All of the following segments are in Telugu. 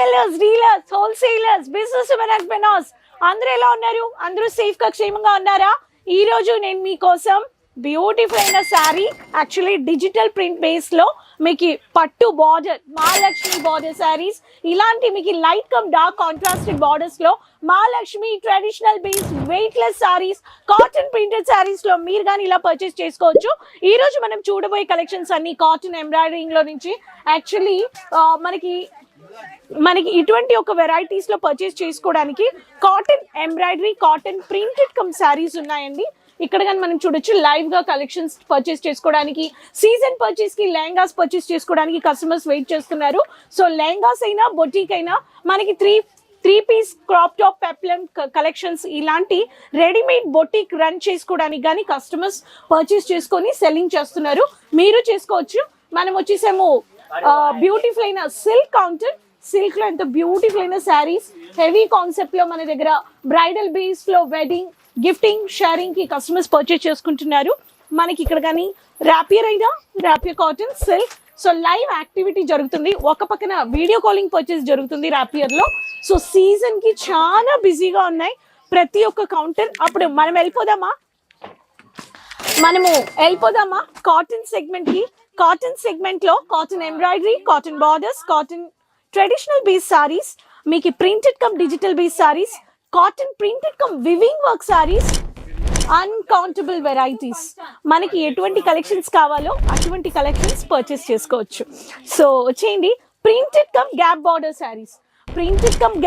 Retailers, dealers, wholesalers, business women entrepreneurs అందరూ ఎలా ఉన్నారు? అందరూ సేఫ్ గా క్షేమంగా ఉన్నారా? ఈ రోజు నేను మీకోసం బ్యూటిఫుల్ అయిన sari, actually digital print base లో మీకు పట్టు బార్డర్, మహాలక్ష్మి బార్డర్ శారీస్, ఇలాంటి మీకు light cum dark contrasted borders లో Mahalakshmi traditional base weight less saris, cotton printed saris లో మీరు కానీ ఇలా పర్చేస్ చేసుకోవచ్చు. ఈ రోజు మనం చూడబోయే కలెక్షన్స్ అన్ని కాటన్ ఎంబ్రాయిడరింగ్ లో నుంచి యాక్చువల్లీ మనకి ఇటువంటి ఒక వెరైటీస్ లో పర్చేస్ చేసుకోవడానికి cotton embroidery, cotton printed cum saris ఉన్నాయండి. ఇక్కడ కానీ మనం చూడొచ్చు లైవ్ గా కలెక్షన్స్ పర్చేస్ చేసుకోవడానికి, సీజన్ పర్చేస్ కి లెహంగాస్ పర్చేస్ చేసుకోవడానికి కస్టమర్స్ వెయిట్ చేస్తున్నారు. సో లెహంగాస్ అయినా బొటిక్ అయినా మనకి three piece crop top peplum collections ఇలాంటి రెడీమేడ్ బొటిక్ రన్ చేసుకోవడానికి కానీ కస్టమర్స్ పర్చేస్ చేసుకొని సెల్లింగ్ చేస్తున్నారు. మీరు చేసుకోవచ్చు. మనం వచ్చేసేమో బ్యూటిఫుల్ అయిన సిల్క్ కౌంటర్, సిల్క్ లో ఎంత బ్యూటిఫుల్ అయిన శారీస్, హెవీ కాన్సెప్ట్ లో మన దగ్గర బ్రైడల్ బేస్ లో వెడ్డింగ్, గిఫ్టింగ్, షేరింగ్ కి కస్టమర్స్ పర్చేస్ చేసుకుంటున్నారు. మనకి ఇక్కడ కానీ ర్యాపియర్ అయినా rapier cotton silk. So live activity జరుగుతుంది, ఒక పక్కన వీడియో కాలింగ్ పర్చేస్ జరుగుతుంది ర్యాపియర్ లో. సో సీజన్ కి చాలా బిజీగా ఉన్నాయి ప్రతి ఒక్క కౌంటర్. అప్పుడు మనము వెళ్ళిపోదామా కాటన్ సెగ్మెంట్ కి. కాటన్ సెగ్మెంట్ లో cotton embroidery, cotton borders, cotton traditional base saris, మీకు printed cum digital base saris, cotton printed cum weaving work saris, uncountable varieties. మనకి ఎటువంటి కలెక్షన్స్ కావాలో అటువంటి కలెక్షన్స్ పర్చేస్ చేసుకోవచ్చు. సో వచ్చేయండి. Printed cum gap border saris, printed cum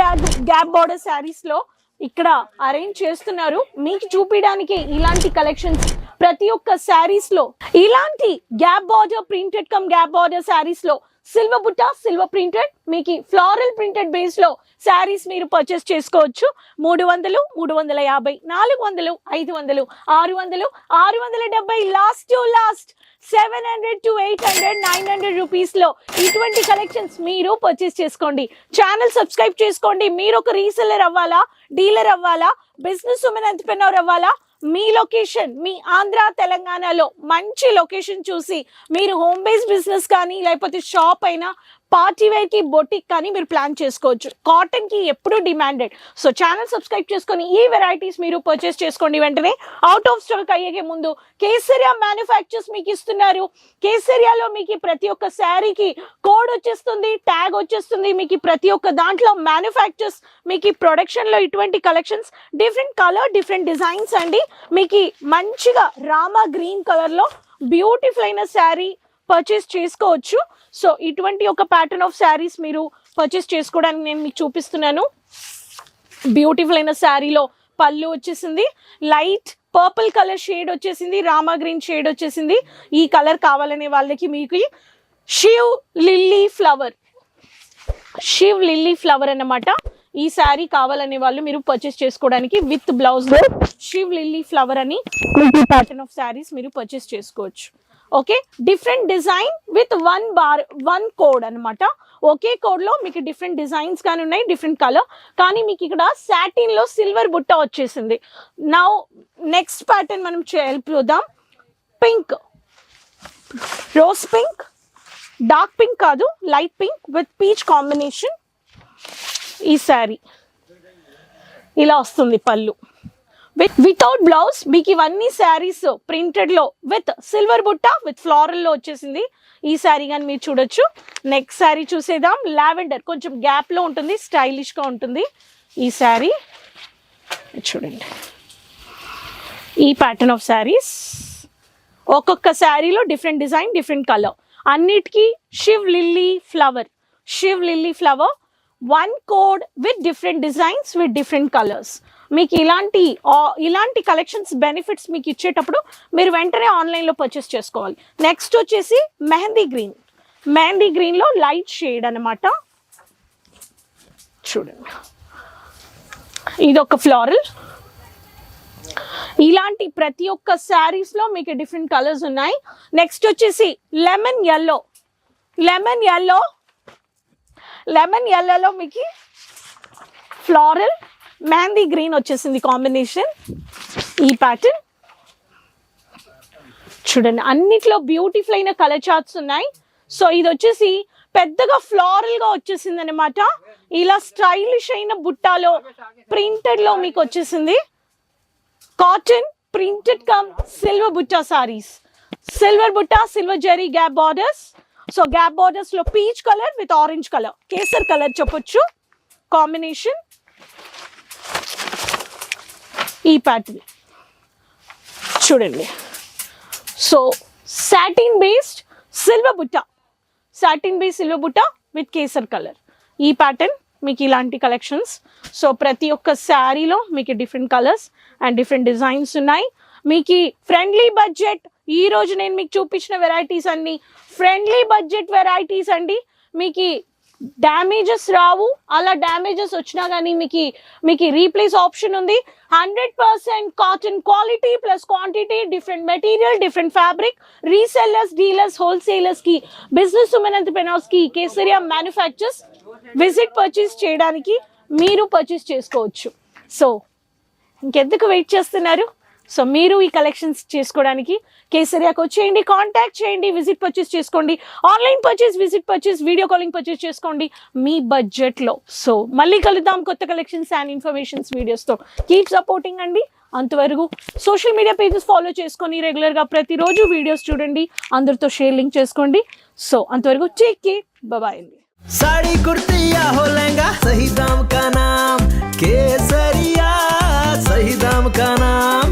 gap border saris లో ఇక్కడ అరేంజ్ చేస్తున్నారు మీకు చూపించడానికి. ఇలాంటి కలెక్షన్స్ ప్రతి ఒక్క శారీస్ లో ఇలాంటి gap border, printed cum gap border saris లో సిల్వర్ బుట్ట, సిల్వర్ ప్రింటెడ్, మీకు ఫ్లోరల్ ప్రింటెడ్ బేస్ లో శారీస్ మీరు పర్చేస్ చేసుకోవచ్చు. 300, 350, 400, 500, 600, 670, last to last 700 to 800, 900 rupees లో ఇటువంటి కలెక్షన్స్ మీరు పర్చేస్ చేసుకోండి. ఛానల్ సబ్స్క్రైబ్ చేసుకోండి. మీరు ఒక రీసెల్లర్ అవ్వాలా, డీలర్ అవ్వాలా, బిజినెస్ ఉమెన్ ఎంటర్‌ప్రెన్యూర్ అవ్వాలా, మీ లొకేషన్ మీ ఆంధ్ర తెలంగాణలో మంచి లొకేషన్ చూసి మీరు హోమ్ బేస్ బిజినెస్ కానీ లేకపోతే షాప్ అయినా పార్టీ వేర్ కి బొటిక్ కానీ మీరు ప్లాన్ చేసుకోవచ్చు. కాటన్ కి ఎప్పుడు డిమాండెడ్. సో ఛానల్ సబ్స్క్రైబ్ చేసుకొని ఈ వెరైటీస్ మీరు పర్చేస్ చేసుకోండి. వెంటనే అవుట్ ఆఫ్ స్టాక్ అయ్యే ముందు కేసరియా మ్యానుఫ్యాక్చర్స్ మీకు ఇస్తున్నారు. కేసరియాలో మీకు ప్రతి ఒక్క శారీకి కోడ్ వచ్చేస్తుంది, ట్యాగ్ వచ్చేస్తుంది. మీకు ప్రతి ఒక్క దాంట్లో మ్యానుఫ్యాక్చర్స్, మీకు ప్రొడక్షన్ లో ఇటువంటి collections, different colour, different designs అండి. మీకు మంచిగా రామా గ్రీన్ కలర్ లో బ్యూటిఫుల్ అయిన శారీ పర్చేస్ చేసుకోవచ్చు. సో ఇటువంటి ఒక ప్యాటర్న్ ఆఫ్ శారీస్ మీరు పర్చేస్ చేసుకోవడానికి నేను మీకు చూపిస్తున్నాను. బ్యూటిఫుల్ అయిన శారీలో పళ్ళు వచ్చేసింది, లైట్ పర్పుల్ కలర్ షేడ్ వచ్చేసింది, రామా గ్రీన్ షేడ్ వచ్చేసింది. ఈ కలర్ కావాలనే వాళ్ళకి మీకు శివ్ లిల్లీ ఫ్లవర్ అన్నమాట. ఈ శారీ కావాలనే వాళ్ళు మీరు పర్చేస్ చేసుకోవడానికి విత్ బ్లౌజ్ లో శివ్ లిల్లీ ఫ్లవర్ అని ఈ ప్యాటర్న్ ఆఫ్ శారీస్ మీరు పర్చేస్ చేసుకోవచ్చు. Okay, different design with one code అనమాట. ఒకే కోడ్ లో మీకు డిఫరెంట్ డిజైన్స్ కానీ ఉన్నాయి, డిఫరెంట్ కలర్. కానీ మీకు ఇక్కడ సాటిన్ లో సిల్వర్ బుట్ట వచ్చేసింది. నౌ నెక్స్ట్ ప్యాటర్న్ మనం చూద్దాం. Pink, rose pink, dark pink కాదు, light pink with peach combination. ఈ శారీ ఇలా వస్తుంది పళ్ళు వితౌట్ బ్లౌజ్. మీకు ఇవన్నీ శారీస్ ప్రింటెడ్ లో విత్ సిల్వర్ బుట్ట విత్ ఫ్లోరల్ లో వచ్చేసింది. ఈ శారీ కానీ మీరు చూడొచ్చు. నెక్స్ట్ శారీ చూసేద్దాం. లావెండర్, కొంచెం గ్యాప్ లో ఉంటుంది, స్టైలిష్ గా ఉంటుంది. ఈ శారీ చూడండి. ఈ ప్యాటర్న్ ఆఫ్ శారీస్ ఒక్కొక్క శారీలో డిఫరెంట్ డిజైన్, డిఫరెంట్ కలర్. అన్నిటికీ Shiv lily flower, one code with different designs with different colours. మీకు ఇలాంటి కలెక్షన్స్ బెనిఫిట్స్ మీకు ఇచ్చేటప్పుడు మీరు వెంటనే ఆన్లైన్లో పర్చేస్ చేసుకోవాలి. నెక్స్ట్ వచ్చేసి మెహందీ గ్రీన్లో లైట్ షేడ్ అనమాట. చూడండి, ఇది ఒక ఫ్లోరల్. ఇలాంటి ప్రతి ఒక్క శారీస్లో మీకు డిఫరెంట్ కలర్స్ ఉన్నాయి. నెక్స్ట్ వచ్చేసి లెమన్ ఎల్లోలో మీకు ఫ్లోరల్ మెహందీ గ్రీన్ వచ్చేసింది కాంబినేషన్. ఈ ప్యాటర్న్ చూడండి, అన్నిట్లో బ్యూటిఫుల్ అయిన కలర్ చార్ట్స్ ఉన్నాయి. సో ఇది వచ్చేసి పెద్దగా ఫ్లోరల్ గా వచ్చేసింది అనమాట. ఇలా స్టైలిష్ అయిన బుట్టాలో ప్రింటెడ్ లో మీకు వచ్చేసింది కాటన్ ప్రింటెడ్ కమ్ సిల్వర్ బుట్టా సారీస్. సిల్వర్ బుట్టా, silver zari gap borders. So gap borders లో peach colour with orange colour, kesar colour చెప్పొచ్చు కాంబినేషన్. ఈ ప్యాటర్న్ చూడండి. సో సాటిన్ బేస్డ్ సిల్వర్ బుట్టా, సాటిన్ బేస్డ్ సిల్వర్ బుట్టా విత్ కేసర్ కలర్. ఈ ప్యాటర్న్ మీకు ఇలాంటి కలెక్షన్స్. సో ప్రతి ఒక్క శారీలో మీకు different colours and different designs ఉన్నాయి. మీకు ఫ్రెండ్లీ బడ్జెట్, ఈ రోజు నేను మీకు చూపించిన వెరైటీస్ అన్ని ఫ్రెండ్లీ బడ్జెట్ వెరైటీస్ అండి. మీకు డ్యామేజెస్ రావు, అలా డ్యామేజెస్ వచ్చినా కానీ మీకు రీప్లేస్ ఆప్షన్ ఉంది. 100% cotton quality plus quantity, different material, different fabric. Resellers, dealers, wholesalers కి, బిజినెస్ ఉమెన్ ఎంటర్‌ప్రెన్యూర్స్ కి కేసరియా మ్యానుఫ్యాక్చర్స్ విజిట్ పర్చేస్ చేయడానికి మీరు పర్చేస్ చేసుకోవచ్చు. సో ఇంకెందుకు వెయిట్ చేస్తున్నారు? సో మీరు ఈ కలెక్షన్స్ చేసుకోవడానికి కేసరియాకి వచ్చేయండి, కాంటాక్ట్ చేయండి, విజిట్ పర్చేస్ చేసుకోండి. Online purchase, visit purchase, video calling purchase చేసుకోండి మీ బడ్జెట్లో. సో మళ్ళీ కలుద్దాం కొత్త కలెక్షన్స్ అండ్ ఇన్ఫర్మేషన్స్ వీడియోస్తో. కీప్ సపోర్టింగ్ అండి. అంతవరకు సోషల్ మీడియా పేజెస్ ఫాలో చేసుకొని రెగ్యులర్గా ప్రతిరోజు వీడియోస్ చూడండి, అందరితో షేర్ లింక్ చేసుకోండి. సో అంతవరకు టేక్ కేర్, బాయ్ అండి. साड़ी कुर्ती या हो लहंगा, सही दाम का नाम केसरिया, सही दाम का नाम